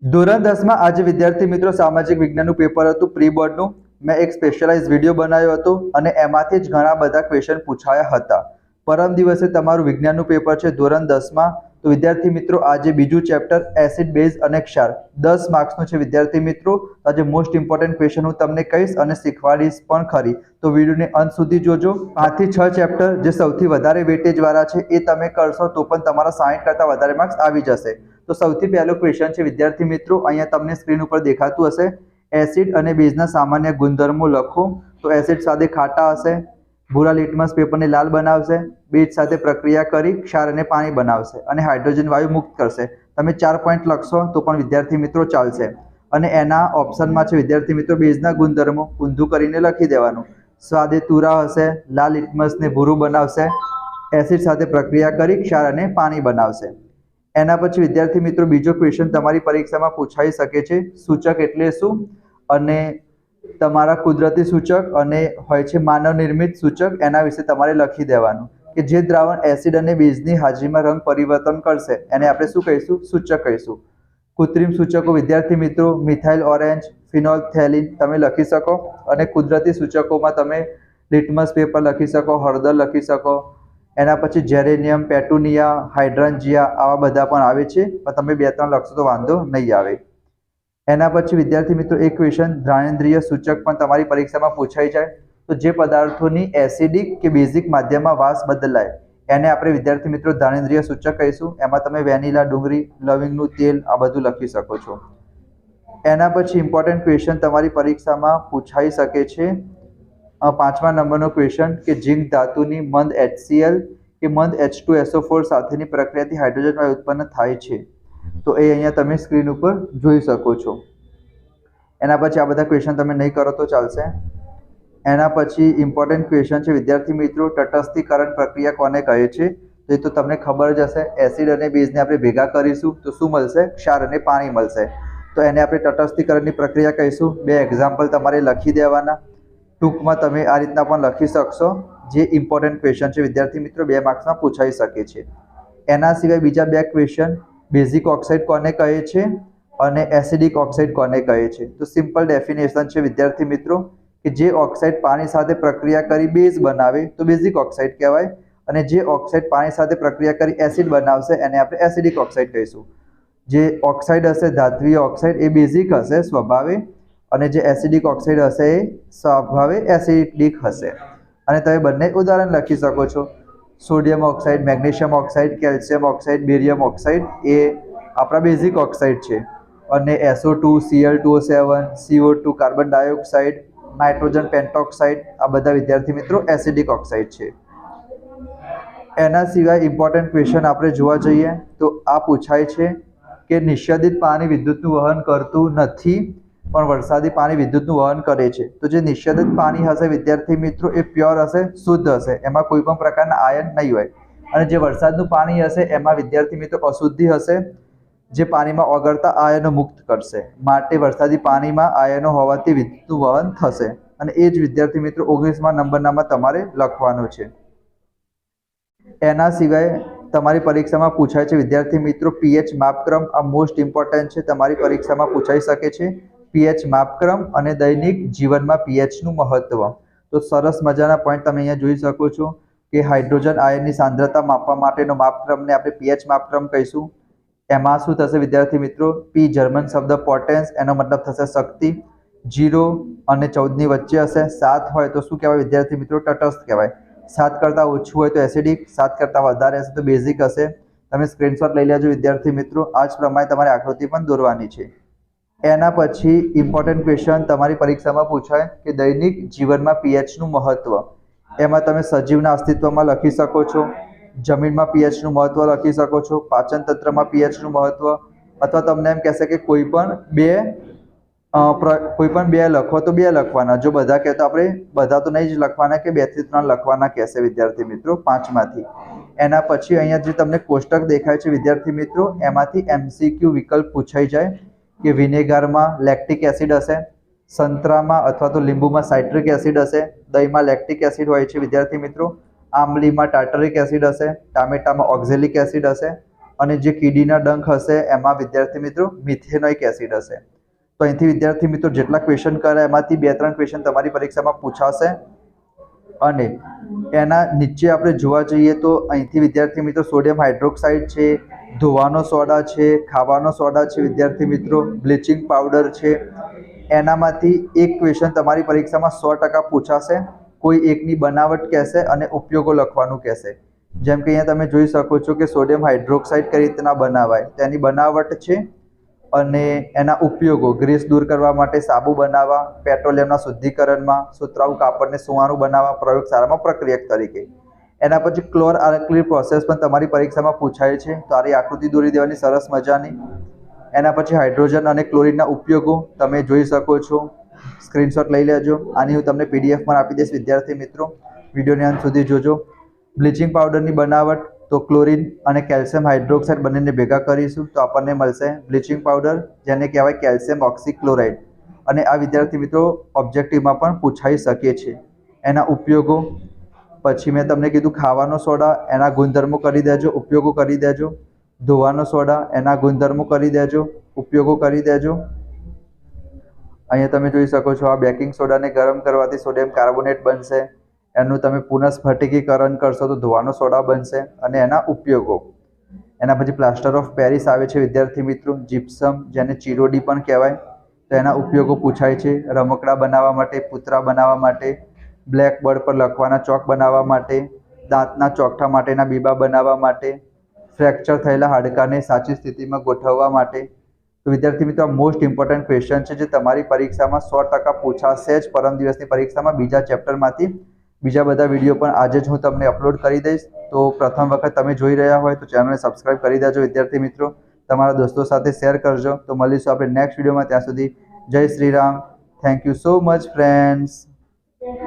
ધોરણ 10માં આજે વિદ્યાર્થી મિત્રો સામાજિક વિજ્ઞાનનું પેપર હતું પ્રી બોર્ડનું. મેં એક સ્પેશિયલાઇઝ વિડીયો બનાવ્યો હતો અને એમાંથી જ ઘણા બધા ક્વેશ્ચન પૂછાયા હતા. પરમ દિવસે તમારું વિજ્ઞાનનું પેપર છે ધોરણ 10માં. તો વિદ્યાર્થી મિત્રો આજે બીજું ચેપ્ટર એસિડ બેઝ અને ક્ષાર 10 માર્ક્સનું છે વિદ્યાર્થી મિત્રો. આજે મોસ્ટ ઇમ્પોર્ટન્ટ ક્વેશ્ચન હું તમને કહીશ અને શીખવાડીશ પણ ખરી. તો વિડીયોને અંત સુધી જોજો. 5 થી 6 ચેપ્ટર જે સૌથી વધારે વેટેજ વાળા છે એ તમે કરશો તો પણ તમારા 60 કરતાં વધારે માર્ક્સ આવી જશે. તો સૌથી પહેલો ક્વેશ્ચન છે વિદ્યાર્થી મિત્રો, અહીંયા તમને સ્ક્રીન ઉપર દેખાતું હશે. એસિડ અને બેઝના સામાન્ય ગુણધર્મો લખો. તો એસિડ સાથે ખાટા હશે, ભૂરા લિટમસ પેપરને લાલ બનાવશે, બેઝ સાથે પ્રક્રિયા કરી ક્ષાર અને પાણી બનાવશે અને હાઇડ્રોજન વાયુ મુક્ત કરશે. તમે 4 પોઈન્ટ લખશો તો પણ વિદ્યાર્થી મિત્રો ચાલશે. અને એના ઓપ્શનમાં છે વિદ્યાર્થી મિત્રો બેઝના ગુણધર્મો ઊંધું કરીને લખી દેવાનું. સ્વાદે તુરા હશે, લાલ લિટમસને ભૂરું બનાવશે, એસિડ સાથે પ્રક્રિયા કરી ક્ષાર અને પાણી બનાવશે. એના પછી વિદ્યાર્થી મિત્રો બીજો ક્વેશ્ચન તમારી પરીક્ષામાં પૂછાઈ શકે છે. સૂચક એટલે શું અને તમારા કુદરતી સૂચક અને હોય છે માનવ નિર્મિત સૂચક, એના વિશે તમારે લખી દેવાનું કે જે દ્રાવણ એસિડ અને બેઝની હાજરીમાં રંગ પરિવર્તન કરશે એને આપણે શું કહીશું? સૂચક કહીશું. કૃત્રિમ સૂચકો વિદ્યાર્થી મિત્રો મિથાઇલ ઓરેન્જ, ફિનોલ્ફથેલિન તમે લખી શકો અને કુદરતી સૂચકોમાં તમે લિટમસ પેપર લખી શકો, હળદર લખી શકો. એના પછી જેરેનિયમ, પેટુનિયા, હાઇડ્રાન્જિયા આવા બધા પણ આવે છે, પણ તમે 2-3 લખશો તો વાંધો નહીં આવે. એના પછી વિદ્યાર્થી મિત્રો એક ક્વેશ્ચન ઘ્રાણેન્દ્રિય સૂચક પણ તમારી પરીક્ષામાં પૂછાઈ જાય. તો જે પદાર્થોની એસિડિક કે બેઝિક માધ્યમમાં વાસ બદલાય એને આપણે વિદ્યાર્થી મિત્રો ઘ્રાણેન્દ્રિય સૂચક કહીશું. એમાં તમે વેનીલા, ડુંગળી, લવિંગનું તેલ આ બધું લખી શકો છો. એના પછી ઇમ્પોર્ટન્ટ ક્વેશ્ચન તમારી પરીક્ષામાં પૂછાઈ શકે છે. 5મા નંબરનો ક્વેશ્ચન કે ઝિંક ધાતુની મંદ HCl કે મંદ H2SO4 સાથેની પ્રક્રિયાથી હાઇડ્રોજન વાયુ ઉત્પન્ન થાય છે. તો એ અહીંયા તમે સ્ક્રીન ઉપર જોઈ શકો છો. એના પછી આ બધા ક્વેશ્ચન તમે નહીં કરો તો ચાલશે. એના પછી ઇમ્પોર્ટન્ટ ક્વેશ્ચન છે વિદ્યાર્થી મિત્રો તટસ્થીકરણ પ્રક્રિયા કોને કહે છે? તો એ તો તમને ખબર જ હશે. એસિડ અને બેઝને આપણે ભેગા કરીશું તો શું મળશે? ક્ષાર અને પાણી મળશે. તો એને આપણે તટસ્થીકરણની પ્રક્રિયા કહીશું. 2 એક્ઝામ્પલ તમારે લખી દેવાના. ટૂંકમાં તમે આ રીતના પણ લખી શકશો. જે ઇમ્પોર્ટન્ટ ક્વેશ્ચન છે વિદ્યાર્થી મિત્રો 2 માર્ક્સમાં પૂછાઈ શકે છે. એના સિવાય બીજા 2 ક્વેશ્ચન બેઝિક ઓક્સાઇડ કોને કહે છે અને એસિડિક ઓક્સાઇડ કોને કહે છે? તો સિમ્પલ ડેફિનેશન છે વિદ્યાર્થી મિત્રો કે જે ઓક્સાઇડ પાણી સાથે પ્રક્રિયા કરી બેઝ બનાવે તો બેઝિક ઓક્સાઇડ કહેવાય, અને જે ઓક્સાઇડ પાણી સાથે પ્રક્રિયા કરી એસિડ બનાવશે એને આપણે એસિડિક ઓક્સાઇડ કહીશું. જે ઓક્સાઇડ હશે ધાત્વિય ઓક્સાઇડ એ બેઝિક હશે સ્વભાવે, અને જે એસિડિક ઓક્સાઇડ હશે એ સ્વભાવે એસિડિક હશે. અને તમે બંને ઉદાહરણ લખી શકો છો. Sodium oxide, magnesium oxide, calcium oxide, barium oxide એ આપણા બેઝિક ઓક્સાઇડ છે. અને SO2, Cl2O7, CO2 carbon dioxide, nitrogen પેન્ટોક્સાઇડ આ બધા વિદ્યાર્થી મિત્રો એસિડિક ઓક્સાઇડ છે. એના સિવાય ઇમ્પોર્ટન્ટ ક્વેશ્ચન આપણે જોવા જઈએ તો આ પૂછાય છે કે નિષેધિત પાણી વિદ્યુતનું વહન કરતું નથી પણ વરસાદી પાણી વિદ્યુતનું વહન કરે છે. તો જે નિષેધિત પાણી હશે વિદ્યાર્થી મિત્રો એ પ્યોર હશે, શુદ્ધ હશે, એમાં કોઈ પણ પ્રકારના આયન નહીં હોય. અને જે વરસાદનું પાણી હશે એમાં વિદ્યાર્થી મિત્રો અશુદ્ધિ હશે, જે પાણીમાં ઓગળતા આયનો મુક્ત કરશે. માટે વરસાદી પાણીમાં આયનો હોવાથી વિદ્યુતનું વહન થશે. અને એ જ વિદ્યાર્થી મિત્રો 19મા નંબરનામાં તમારે લખવાનું છે. એના સિવાય તમારી પરીક્ષામાં પૂછાય છે વિદ્યાર્થી મિત્રો પીએચ માપક્રમ. આ મોસ્ટ ઇમ્પોર્ટન્ટ છે, તમારી પરીક્ષામાં પૂછાઈ શકે છે. પીએચ માપક્રમ અને દૈનિક જીવનમાં પીએચનું મહત્વ. તો સરસ મજાના પોઈન્ટ તમે અહીંયા જોઈ શકો છો કે હાઇડ્રોજન આયનની સાંદ્રતા માપવા માટેનો માપક્રમને આપણે પીએચ માપક્રમ કહીશું. એમાં શું થશે વિદ્યાર્થી મિત્રો? પી જર્મન શબ્દ પોટેન્સ, એનો મતલબ થશે શક્તિ. 0 અને 14 ની વચ્ચે હશે. 7 હોય તો શું કહેવાય વિદ્યાર્થી મિત્રો? તટસ્થ કહેવાય. 7 કરતાં ઓછું હોય તો એસિડિક, 7 કરતાં વધારે હશે તો બેઝિક હશે. તમે સ્ક્રીનશોટ લઈ લેજો વિદ્યાર્થી મિત્રો. આ જ પ્રમાણે તમારે આકૃતિ પણ દોરવાની છે. એના પછી ઇમ્પોર્ટન્ટ ક્વેશ્ચન તમારી પરીક્ષામાં પૂછાય કે દૈનિક જીવનમાં પીએચનું મહત્વ. એમાં તમે સજીવના અસ્તિત્વમાં લખી શકો છો, જમીનમાં પીએચનું મહત્વ લખી શકો છો, પાચન તંત્રમાં પીએચનું મહત્વ, અથવા તમને એમ કહેશે કે કોઈ પણ બે લખો તો 2 લખવાના. જો બધા કહે તો આપણે બધા તો નહીં જ લખવાના કે 2 થી 3 લખવાના કહેશે વિદ્યાર્થી મિત્રો 5માંથી. એના પછી અહીંયા જે તમને કોષ્ટક દેખાય છે વિદ્યાર્થી મિત્રો એમાંથી MCQ વિકલ્પ પૂછાઈ જાય કે વિનેગરમાં લેક્ટિક એસિડ હશે, સંતરામાં અથવા તો લીંબુમાં સાઇટ્રિક એસિડ હશે, દહીંમાં લેક્ટિક એસિડ હોય છે વિદ્યાર્થી મિત્રો, આંબલીમાં ટાર્ટરિક એસિડ હશે, ટામેટામાં ઓક્ઝેલિક એસિડ હશે, અને જે કીડીના ડંખ હશે એમાં વિદ્યાર્થી મિત્રો મિથેનોઇક એસિડ હશે. તો અહીંથી વિદ્યાર્થી મિત્રો જેટલા ક્વેશ્ચન કરે એમાંથી 2-3 ક્વેશ્ચન તમારી પરીક્ષામાં પૂછાશે. અને એના નીચે આપણે જોવા જઈએ તો અહીંથી વિદ્યાર્થી મિત્રો સોડિયમ હાઇડ્રોક્સાઇડ છે, ધોવાનો સોડા છે, ખાવાનો સોડા છે, વિદ્યાર્થી મિત્રો બ્લીચિંગ પાવડર છે. એનામાંથી એક ક્વેશ્ચન તમારી પરીક્ષામાં 100% પૂછાશે. કોઈ એકની બનાવટ કહેશે અને ઉપયોગો લખવાનું કહેશે. જેમ કે અહીંયા તમે જોઈ શકો છો કે સોડિયમ હાઇડ્રોક્સાઇડ કઈ રીતના બનાવાય, તેની બનાવટ છે અને એના ઉપયોગો ગ્રીસ દૂર કરવા માટે સાબુ બનાવવા, પેટ્રોલિયમના શુદ્ધિકરણમાં, સુતરાઉ કાપડને સુવાનું બનાવવા, પ્રયોગશાળામાં પ્રક્રિયક તરીકે. એના પછી ક્લોર આલ્કલી પ્રોસેસ પણ તમારી પરીક્ષામાં પૂછાય છે. તો આની આકૃતિ દોરી દેવાની સરસ મજાની. એના પછી હાઇડ્રોજન અને ક્લોરીનના ઉપયોગો તમે જોઈ શકો છો. સ્ક્રીનશોટ લઈ લેજો. આની હું તમને PDF પણ આપી દઈશ વિદ્યાર્થી મિત્રો, વિડીયોને અંત સુધી જોજો. બ્લીચિંગ પાવડરની બનાવટ તો ક્લોરીન અને કેલ્શિયમ હાઇડ્રોક્સાઇડ બંનેને ભેગા કરીશું તો આપણને મળશે બ્લીચિંગ પાવડર, જેને કહેવાય કેલ્શિયમ ઓક્સીક્લોરાઇડ. અને આ વિદ્યાર્થી મિત્રો ઓબ્જેક્ટિવમાં પણ પૂછાઈ શકે છે. એના ઉપયોગો પછી મેં તમને કીધું ખાવાનો સોડા, એના ગુણધર્મો કરી દેજો, ઉપયોગો કરી દેજો. ધોવાનો સોડા, એના ગુણધર્મો કરી દેજો, ઉપયોગો કરી દેજો. અહીંયા તમે જોઈ શકો છો આ બેકિંગ સોડાને ગરમ કરવાથી સોડિયમ કાર્બોનેટ બનશે. એનું તમે પુનઃસ્ફટિકીકરણ કરશો તો ધોવાનો સોડા બનશે અને એના ઉપયોગો. એના પછી પ્લાસ્ટર ઓફ પેરિસ આવે છે વિદ્યાર્થી મિત્રો, જીપ્સમ જેને ચીરોડી પણ કહેવાય, તો એના ઉપયોગો પૂછાય છે. રમકડા બનાવવા માટે, પૂતળા બનાવવા માટે, બ્લેકબોર્ડ પર લખવાના ચોક બનાવવા માટે, દાંતના ચોકઠા માટેના બીબા બનાવવા માટે, ફ્રેક્ચર થયેલા હાડકાને સાચી સ્થિતિમાં ગોઠવવા માટે. તો વિદ્યાર્થી મિત્રો આ મોસ્ટ ઇમ્પોર્ટન્ટ ક્વેશ્ચન છે જે તમારી પરીક્ષામાં 100% પૂછાશે જ. પરમ દિવસની પરીક્ષામાં બીજા ચેપ્ટરમાંથી બીજા બધા વિડીયો પણ આજે જ હું તમને અપલોડ કરી દઈશ. તો પ્રથમ વખત તમે જોઈ રહ્યા હોય તો ચેનલને સબસ્ક્રાઇબ કરી દેજો વિદ્યાર્થી મિત્રો. તમારા દોસ્તો સાથે શેર કરજો. તો મળીશું આપણે નેક્સ્ટ વિડીયોમાં. ત્યાં સુધી જય Shri Ram. Thank you so much friends.